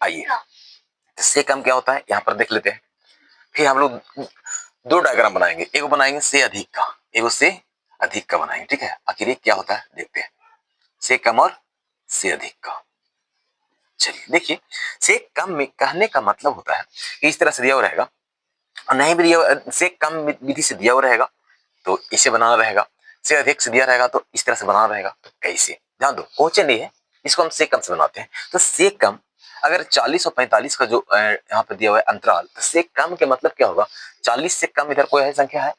आइए से कम क्या होता है यहाँ पर देख लेते हैं। फिर हम लोग दो डायग्राम बनाएंगे, एक बनाएंगे से अधिक का, एक से अधिक का बनाएंगे। ठीक है, आखिर ये क्या होता है देखते हैं, से कम और से अधिक का। चलिए देखिए, से कम में कहने का मतलब होता है कि इस तरह से दिया हुआ रहेगा, और नहीं भी दिया से कम विधि से दिया हुआ रहेगा तो इसे बनाना रहेगा, से अधिक से दिया रहेगा तो इस तरह से बनाना रहेगा। तो कैसे, ध्यान दो, क्वेश्चन ये है, इसको हम से कम से बनाते हैं। तो से कम अगर 40 और 45 का जो यहाँ पे दिया हुआ है अंतराल, तो से कम के मतलब क्या होगा, 40 से कम इधर कोई है संख्या है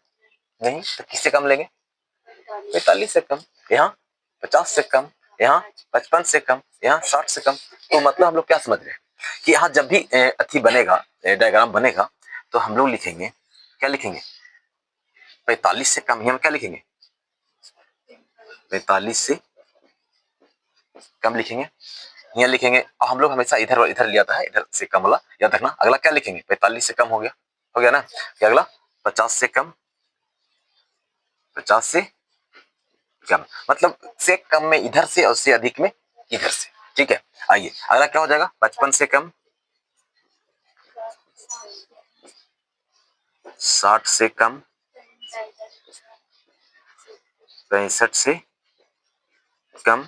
नहीं, तो किससे कम लेंगे, 45 से कम, यहाँ 50 से कम, यहाँ 55 से कम, यहाँ 60 से कम। तो मतलब हम लोग क्या समझ रहे हैं कि यहाँ जब भी अथी बनेगा, डायग्राम बनेगा, तो हम लोग लिखेंगे, क्या लिखेंगे, 45 से कम, हम क्या लिखेंगे, 45 से कम लिखेंगे, यहाँ लिखेंगे। और हम लोग हमेशा इधर इधर लिया था, इधर से कम वाला याद रखना। अगला क्या लिखेंगे, 45 से कम हो गया ना, क्या अगला 50 से कम, 50 से कम, मतलब से कम में इधर से और से अधिक में इधर से। ठीक है, आइए अगला क्या हो जाएगा, 55 से कम, 60 से कम, 65 से कम,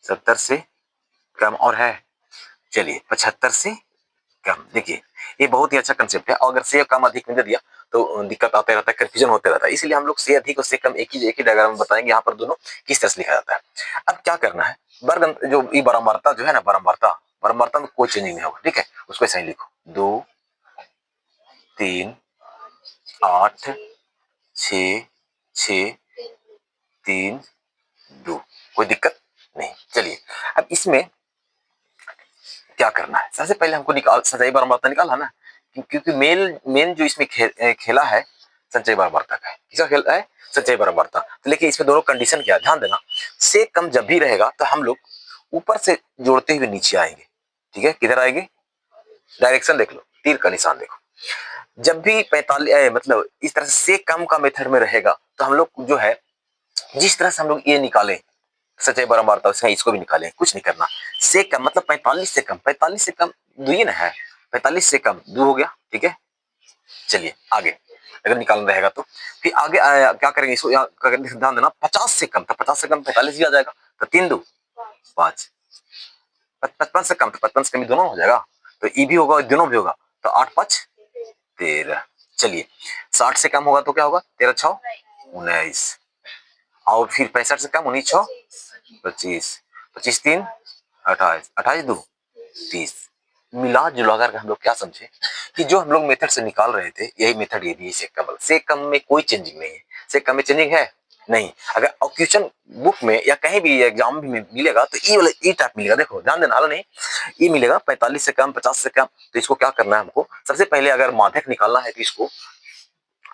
70 से कम, और है चलिए 75 से कम। देखिए ये बहुत ही अच्छा कंसेप्ट है, और अगर से कम अधिक में दे दिया तो दिक्कत आते रहता है, कंफ्यूजन होते रहता है। इसलिए हम लोग से अधिक और से कम एक ही डायग्राम में बताएंगे, यहाँ पर दोनों किस तरह से लिखा जाता है। अब क्या करना है, वर्ग जो ये बारंबारता जो है ना, बारंबारता में कोई चेंजिंग नहीं होगा। ठीक है, उसको ऐसा ही लिखो, 2 3 8 6 6 3 2, कोई दिक्कत नहीं। चलिए अब इसमें क्या करना है, सबसे पहले हमको संचयी बारंबारता निकालना ना, क्योंकि मेन जो इसमें खेला है संचयी बारंबारता का है। किसका खेल है, संचयी बारंबारता। तो लेकिन इसमें दोनों कंडीशन क्या है, ध्यान देना, से कम जब भी रहेगा तो हम लोग ऊपर से जोड़ते हुए नीचे आएंगे। ठीक है, किधर आएंगे, डायरेक्शन देख लो, तीर का निशान देखो। जब भी 45 मतलब इस तरह से कम का मेथड में रहेगा तो हम लोग जो है, जिस तरह से हम लोग ये निकालें सच्चाई बारंबारता, उसका इसको भी निकालें, कुछ नहीं करना। से कम मतलब 45 से कम, 45 से कम दो ही ना है, 45 से कम दो हो गया। ठीक है, चलिए आगे अगर निकालना रहेगा तो फिर आगे क्या करेंगे, इसको ध्यान देना, 50 से कम था, 50 से कम 45 भी आ जाएगा, तो 3 2 5, 55 से कम तो 55 से कम दोनों हो जाएगा, तो ई भी होगा दोनों भी होगा, तो 8 5 13। चलिए 60 से कम होगा तो क्या होगा, 13 6 19, और फिर 65 से कम 19 6 25, 25 3 28, 28 2 30। मिला जुला कर हम लोग क्या समझे कि जो हम लोग मेथड से निकाल रहे थे, यही मेथड ये भी से कम, से कम में कोई चेंजिंग नहीं है, से कम में चेंजिंग है नहीं। अगर क्वेश्चन बुक में या कहीं भी एग्जाम में मिलेगा तो ये वाला ई टाइप मिलेगा, देखो ध्यान देना, हाल नहीं ये मिलेगा 45 से कम, 50 से कम। तो इसको क्या करना है हमको, सबसे पहले अगर माध्यक निकालना है तो इसको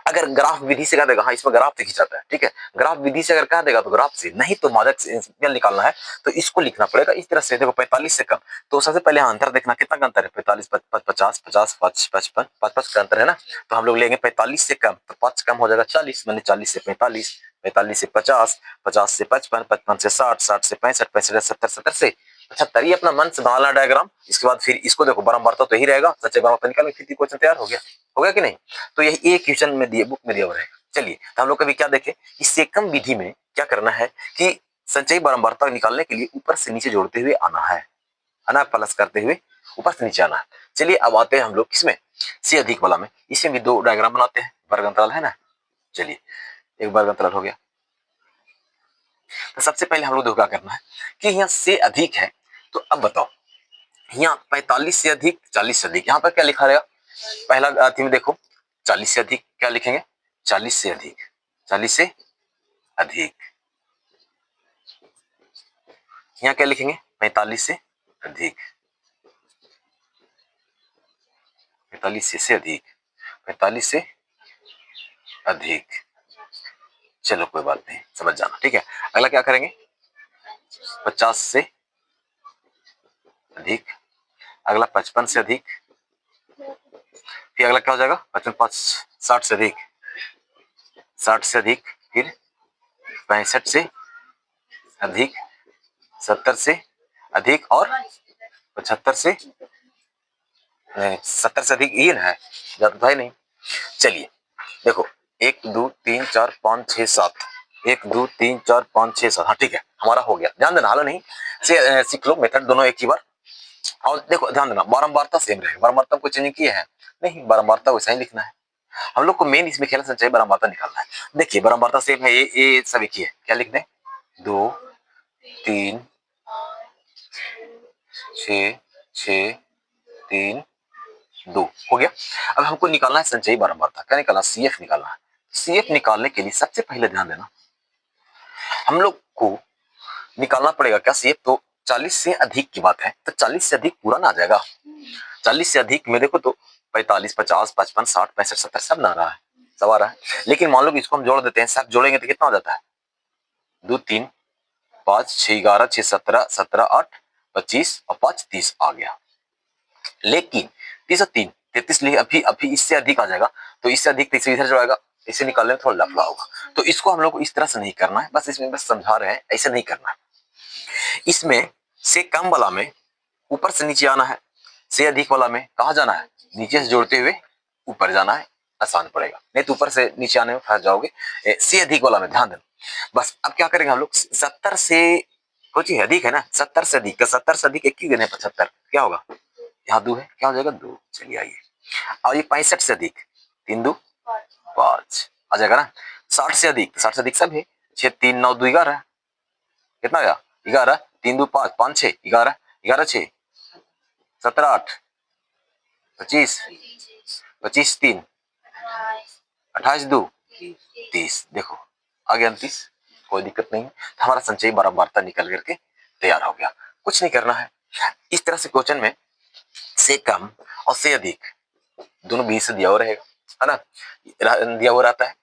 अगर ग्राफ विधि से कह देगा, हाँ इसमें ग्राफ से खींचाता है, ठीक है, ग्राफ विधि से अगर कह देगा तो ग्राफ से, नहीं तो माध्यक से निकालना है तो इसको लिखना पड़ेगा इस तरह से। देखो 45 से कम, तो सबसे पहले यहाँ अंतर देखना, कितना का अंतर है, 45 50 50 5 55 5 5 का अंतर है ना। तो हम लोग लेंगे 45 से कम, तो 5 कम हो जाएगा 40, मैंने 40 से 45, 45 से 50, 50 से 55, 55 से 60, 60 से 65, 65 से 70, 70 से 75। ये अपना मन से बनाना डायग्राम। इसके बाद फिर इसको देखो, बारंबारता तो यही रहेगा, सच्चे बारंबारता निकालेंगे, फिर क्वेश्चन तैयार हो गया कि नहीं। तो यही एक क्वेश्चन में दिए, बुक में दिया हुआ रहेगा। चलिए तो हम लोग कभी क्या देखें, इस सेकम विधि में क्या करना है कि संचयी बारंबारता निकालने के लिए ऊपर से नीचे जोड़ते हुए आना है ना, प्लस करते हुए ऊपर से नीचे आना है। चलिए अब आते हैं हम लोग किसमें, से अधिक वाला में। इसमें भी दो डायग्राम बनाते हैं, वर्ग अंतराल है ना। चलिए एक वर्ग अंतराल हो गया। तो सबसे पहले हम लोग क्या करना है कि यहाँ से अधिक है, तो अब बताओ यहाँ 45 से अधिक, 40 से अधिक, यहाँ पर क्या लिखा रहेगा, पहला अथी में देखो 40 से अधिक क्या लिखेंगे, 40 से अधिक, 40 से अधिक। यहाँ क्या लिखेंगे, 45 से अधिक, 45 से अधिक, 45 से अधिक। चलो कोई बात नहीं, समझ जाना, ठीक है। अगला क्या करेंगे, 50 से अधिक, अगला 55 से अधिक, फिर अगला क्या हो जाएगा, 55 5 60 से अधिक, 60 से अधिक, फिर 65 से अधिक, 70 से अधिक, और 75 से नहीं 70 से अधिक ये ना है, ज्यादा तो है नहीं। चलिए देखो 1 2 3 4 5 6 7, 1 2 3 4 5 6 7, हाँ ठीक है हमारा हो गया। ध्यान देना हालो नहीं से सीख लो मेथड दोनों एक ही बार। और देखो ध्यान देना बारंबारता सेम रहेगा, बारंबारता को चेंज किए हैं नहीं, बारंबारता वैसा ही लिखना है। हम लोग को मेन इसमें खेलना संचय बारंबारता निकालना है। देखिए बारंबारता सेम है, ये सब एक ही है, क्या लिख दें 2 3 6 6 3 2 हो गया। अब हमको निकालना है संचयी बारंबारता, क्या निकालना CF निकालना है। CF निकालने के लिए सबसे पहले ध्यान देना हम लोग को निकालना पड़ेगा क्या CF, तो 40 से अधिक की बात है तो 40 से अधिक पूरा ना आ जाएगा। 40 से अधिक में देखो तो 45 50 55 60 65 70 सब ना आ रहा है, सब आ रहा है। लेकिन मान लो कि इसको हम जोड़ देते हैं, सब जोड़ेंगे तो कितना हो जाता है 2 3 5 6 11 6 17 17 8 25 और 5 30 आ गया। लेकिन 30 और 3 33 लिए अभी अभी इससे अधिक आ जाएगा, तो इससे अधिक इसे इधर जाएगा, इसे निकालने में थोड़ा लफड़ा होगा। तो इसको हम लोग को इस तरह से नहीं करना है, बस इसमें बस समझा रहे हैं ऐसे नहीं करना है। इसमें से कम वाला में ऊपर से नीचे आना है, से अधिक वाला में कहा जाना है नीचे से जोड़ते हुए ऊपर जाना है, आसान पड़ेगा। नहीं तो ऊपर से नीचे आने में फंस जाओगे। से अधिक वाला में ध्यान देना। बस अब क्या करेंगे हम लोग 70 से कुछ अधिक है ना, 70 से अधिक का 70 से अधिक 1 ही दिन है 75, क्या होगा यहाँ 2 है, क्या हो जाएगा 2। चलिए आइए, और ये 65 से अधिक 3 2 5 आ जाएगा ना। 60 से अधिक, 60 से अधिक सब है 6 3 9 2 11, कितना आया 11 3 2 5 5 6 11 11 6 17 8 25 25 3 28 2 30, देखो आ गया 29, कोई दिक्कत नहीं। हमारा संचयी बारंबारता निकल करके तैयार हो गया। कुछ नहीं करना है, इस तरह से क्वेश्चन में से कम और से अधिक दोनों बीच से दिया हुआ रहेगा, है ना, दिया हुआ रहता है।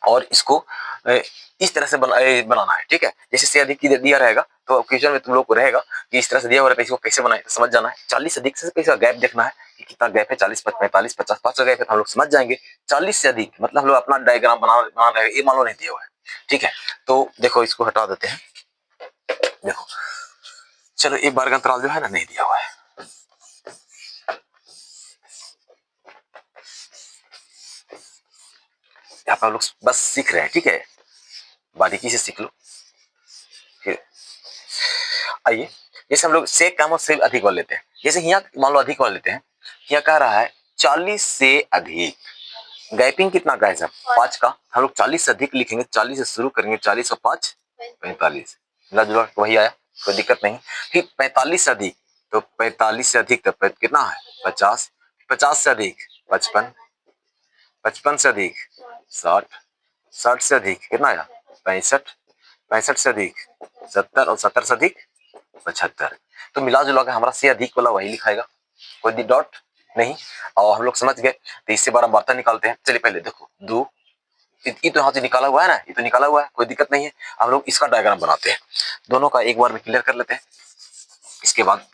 और इसको इस तरह से बनाना है, ठीक है। जैसे से अधिक दिया रहेगा तो क्वेश्चन में तुम लोग को रहेगा कि इस तरह से दिया हुआ रहता है, इसको कैसे बनाए तो समझ जाना है। 40 से अधिक से कैसे गैप देखना है कि कितना गैप है, 40 45 50 5 का गैप है तो हम लोग समझ जाएंगे। 40 से अधिक मतलब हम लोग अपना डायग्राम बना रहे, ये मान लो नहीं दिया हुआ है, ठीक है। तो देखो इसको हटा देते हैं, देखो चलो एक बार का अंतराल जो है ना नहीं दिया हुआ है। यहाँ पर हम लोग बस सीख रहे हैं, ठीक है, बारीकी से सीख लो। फिर आइए, जैसे हम लोग से कम और से अधिक वाले लेते हैं, जैसे यहाँ मान लो अधिक वाले लेते हैं, यहाँ कह रहा है 40 से अधिक, गैपिंग कितना का है सर 5 का, हम लोग 40 से अधिक लिखेंगे, 40 से शुरू करेंगे, 40 और 5 45, मिला जुला वही आया, कोई दिक्कत नहीं। फिर 45 से अधिक, तो 45 से अधिक तो कितना है 50, 50 से अधिक 55, 55 से अधिक 60, 60 से अधिक कितना आया 65, 65 से अधिक 70 और 70 से अधिक 75। तो मिला जुला के हमारा से अधिक वाला वही लिखाएगा, कोई डॉट नहीं। और हम लोग समझ गए, तो इससे बारंबारता निकालते हैं। चलिए पहले देखो 2, ये तो यहाँ से निकाला हुआ है ना, ये तो निकाला हुआ है, कोई दिक्कत नहीं है। हम लोग इसका डायग्राम बनाते हैं, दोनों का एक बार में क्लियर कर लेते हैं, इसके बाद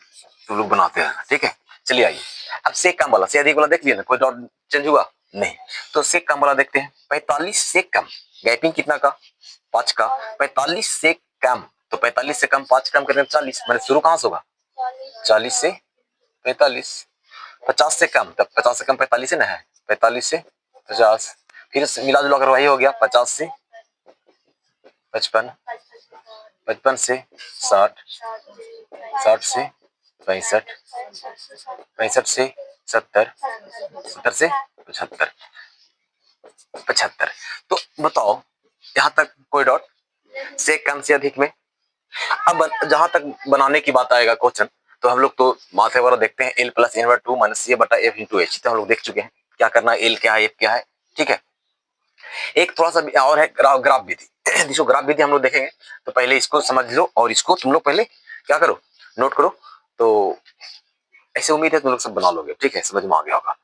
तुम लोग बनाते हैं, ठीक है। चलिए आइए, अब से कम वाला से अधिक वाला देख लिया ना, कोई डॉट चेंज हुआ नहीं, तो से कम वाला देखते हैं। 45 से कम, गैपिंग कितना का 5 का, 45 से कम, तो 45 से कम 5 कम करने 40, मैंने शुरू कहां से होगा 40 से 45, 50 से कम, तब 50 से कम 45 है ना, है 45 से 50, फिर मिला जुला कर वही हो गया 50 से 55, 55 से 60, 60 से 65, 65 से 70, 70 से 75, 75। तो बताओ यहाँ तक कोई डॉट, से कम से अधिक में। अब जहां तक बनाने की बात आएगा क्वेश्चन, तो हम लोग तो माथे वाला देखते हैं, L plus N 2 minus C बटा F इंटू H, तो हम लोग देख चुके हैं क्या करना है, L क्या है F क्या है, ठीक है। एक थोड़ा सा और है ग्राफ विधि, जिसको ग्राफ विधि हम लोग देखेंगे, तो पहले इसको समझ लो और इसको तुम लोग पहले क्या करो नोट करो। तो ऐसे उम्मीद है तुम लोग सब बना लोगे, ठीक है, समझ में आ गया होगा,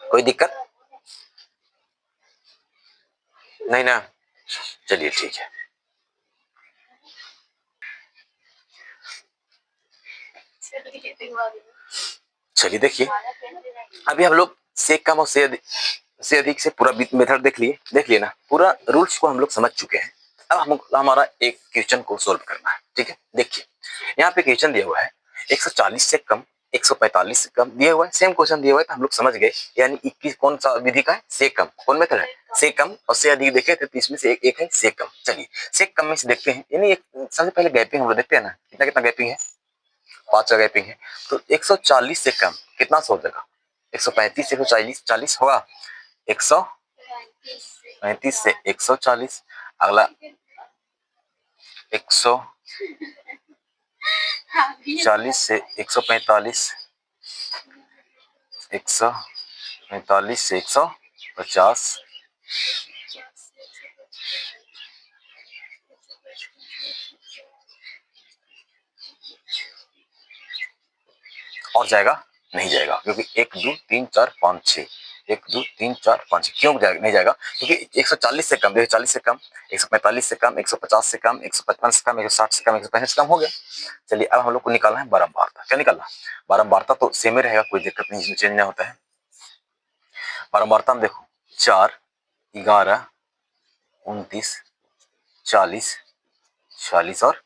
कोई दिक्कत नहीं ना। चलिए ठीक है, चलिए देखिए, अभी हम लोग से कम और से अधिक से पूरा मेथड देख लिए ना, पूरा रूल्स को हम लोग समझ चुके हैं। अब हम हमारा एक क्वेश्चन को सोल्व करना है, ठीक है। देखिए यहाँ पे क्वेश्चन दिया हुआ है, 140 से कम, 145 से कम दिया हुआ है, सेम क्वेश्चन दिया हुआ है तो हम लोग समझ गए। यानी 21 कौन सा विधि का है? से कम। कौन मेथड है? से कम। और से अधिक देखे थे तो इसमें से एक है से कम। चलिए से कम में से देखते हैं, यानी एक सबसे पहले गैपिंग हम लोग देखते हैं ना, कितना कितना गैपिंग है, 5 का गैपिंग है। तो 140 से कम कितना हो जाएगा? 135 से 140 होगा, 135 से 140। अगला 140 से 145, 145 से 150, और जाएगा? नहीं जाएगा, क्योंकि 1 2 3 4 5 6, 1 2 3 4 5, क्यों जाएगा? नहीं जाएगा क्योंकि 140 से कम, 140 से कम, 145 से कम, 150 से कम, 155 से कम, 160 से कम, 165 से कम हो गया। चलिए अब हम लोग को निकालना है बारंबारता। क्या निकालना? बारंबारता तो सेम ही रहेगा, कोई दिक्कत नहीं, इसमें चेंज नहीं होता है। बारंबारता में देखो 4 11 29 40 46 और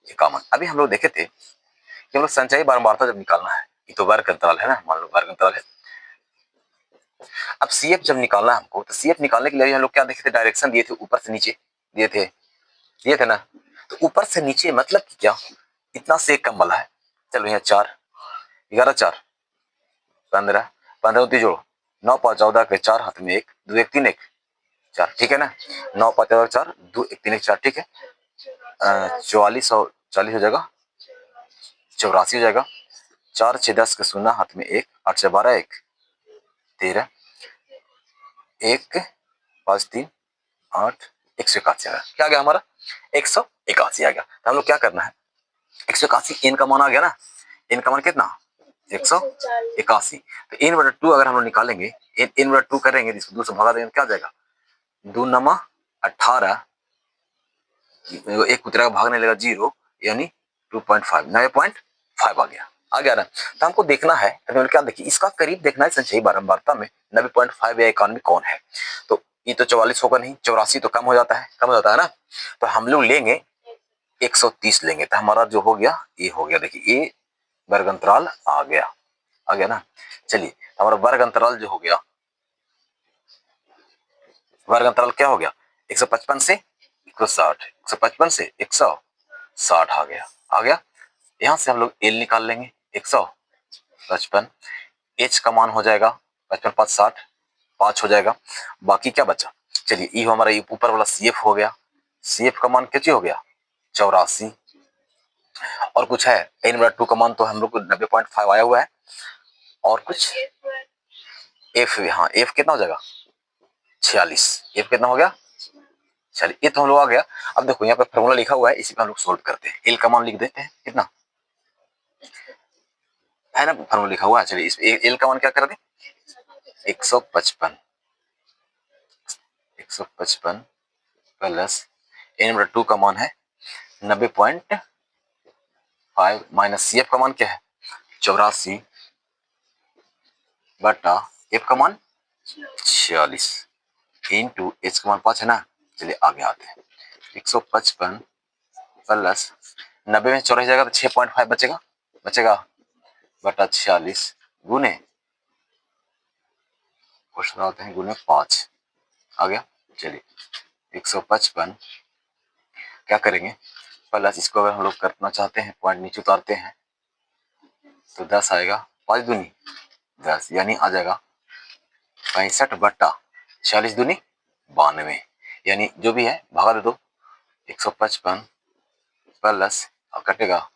51। अभी हम लोग देखे थे कि हम लोग संचयी बारंबारता जब निकालना है, ये तो वर्ग अंतराल है ना, मान लो वर्ग अंतराल है। अब सीएफ जब निकालना है हमको, तो सीएफ निकालने के लिए हम लोग क्या देखे थे? डायरेक्शन दिए थे, ऊपर से नीचे दिए थे ना। तो ऊपर से नीचे मतलब कि क्या, इतना से कम वाला है। चलो यहाँ 4 11 4 15 15 तीन जोड़ो, 9 5 14 के 4 हाथ में 1 2 1 3 1 4, ठीक है ना। 9 5 14 4 2 1 3 1 4, ठीक है। 44 और 40 हो जाएगा, 84 हो जाएगा। 4 6 10 के 0 हाथ में 1 8 6 12 1 13 1 5 3 8 181 आ गया। क्या आ गया हमारा? 181 आ गया। तो हम लोग क्या करना है, 181 एन का मान आ गया ना। एन का मान कितना? 181। तो एन बटा 2 अगर हम लोग निकालेंगे, एन बटा 2 करेंगे, इसको 2 से भगा देंगे, क्या आ जाएगा? 2 नमा 18, एक कुतरा का भागने लगा 0, यानी 2.5, 90.5 आ गया ना। तो हमको देखना है, क्या देखिए, इसका करीब देखना है संचयी बारंबारता में 90.5 या 91 कौन है। तो ये तो 44 होगा नहीं, 84 तो कम हो जाता है ना। तो हम लोग लेंगे 130 लेंगे, तो हमारा जो हो गया ये हो गया। देखिए ये वर्ग अंतराल आ गया ना। चलिए हमारा वर्ग अंतराल जो हो गया, वर्ग अंतराल क्या हो गया? 155 से 160, 155 से 160 आ गया। यहां से हम लोग एल निकाल लेंगे, 155। एच का मान हो जाएगा 55 5 60, 5 हो जाएगा। बाकी क्या बचा? चलिए ये हमारा ऊपर वाला सीएफ हो गया। सीएफ का मान क्या हो गया? 84। और कुछ है? एन बटा 2 का मान तो हम लोग को 90.5 आया हुआ है। और कुछ एफ, हाँ एफ कितना हो जाएगा? 46। एफ कितना हो गया? चलिए ये तो हम लोग आ गया। अब देखो यहाँ पे फॉर्मूला लिखा हुआ है, इसी पे हम लोग सोल्व करते हैं। एल का मान लिख देते हैं, कितना है ना, फॉर्मूला लिखा हुआ है। चलिए इस एल का मान क्या कर दें? 155, 155 प्लस एन बटा 2 का मान है 90.5 माइनस सी एफ का मान क्या है? 84 बटा एफ का मान 46 इंटू एच का मान 5 है ना। चलिए आगे आते हैं। 155 प्लस 90 में 84 जाएगा तो 6.5 बचेगा बटा 46 गुने, क्वेश्चन आते हैं, गुने 5 आ गया। चलिए 155 क्या करेंगे, प्लस इसको अगर हम लोग करना चाहते हैं, पॉइंट नीचे उतारते हैं तो 10 आएगा, 5 दूनी 10, यानी आ जाएगा 65 बट्टा 46 दूनी 92, यानी जो भी है भागा दे दो। 155 प्लस, अब कटेगा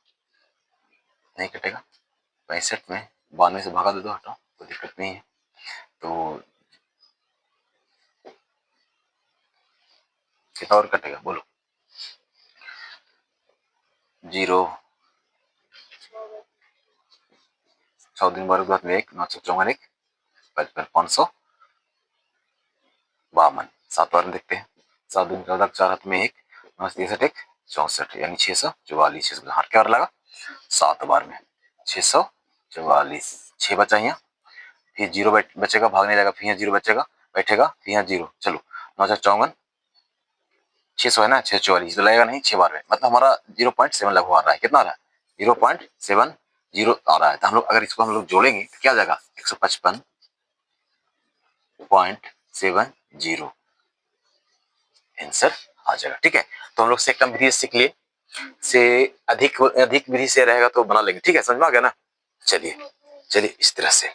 नहीं कटेगा, 65 में 92 से भागा दे दो, हटाओ कोई दिक्कत नहीं है। तो कितना और कटेगा बोलो? 0 100 दिन वर्ग में 1 9 54 1 55 552, 7 बार में देखते हैं। 7 दिन का 4 हाथ में 1 9 63 1 64, यानी 644। 600 हाथ क्या लगा? 7 बार में 644, 6 बचा यहाँ, फिर 0 बचेगा, भागने लगा, फिर यहाँ 0 बचेगा, बैठेगा, फिर यहाँ 0। चलो 9 54 600 है ना, 644 तो लगेगा नहीं 6 बार में, मतलब हमारा 0.7 लगभग आ रहा है। कितना आ रहा है? 0.7 0 आ रहा है, तो हम लोग अगर इसको हम लोग जोड़ेंगे तो क्या आ जाएगा 155.70 आंसर आ जाएगा। ठीक है, तो हम लोग से कम विधि सीख लिए, से अधिक अधिक विधि से रहेगा तो बना लेंगे। ठीक है, समझ में आ गया ना। चलिए चलिए इस तरह से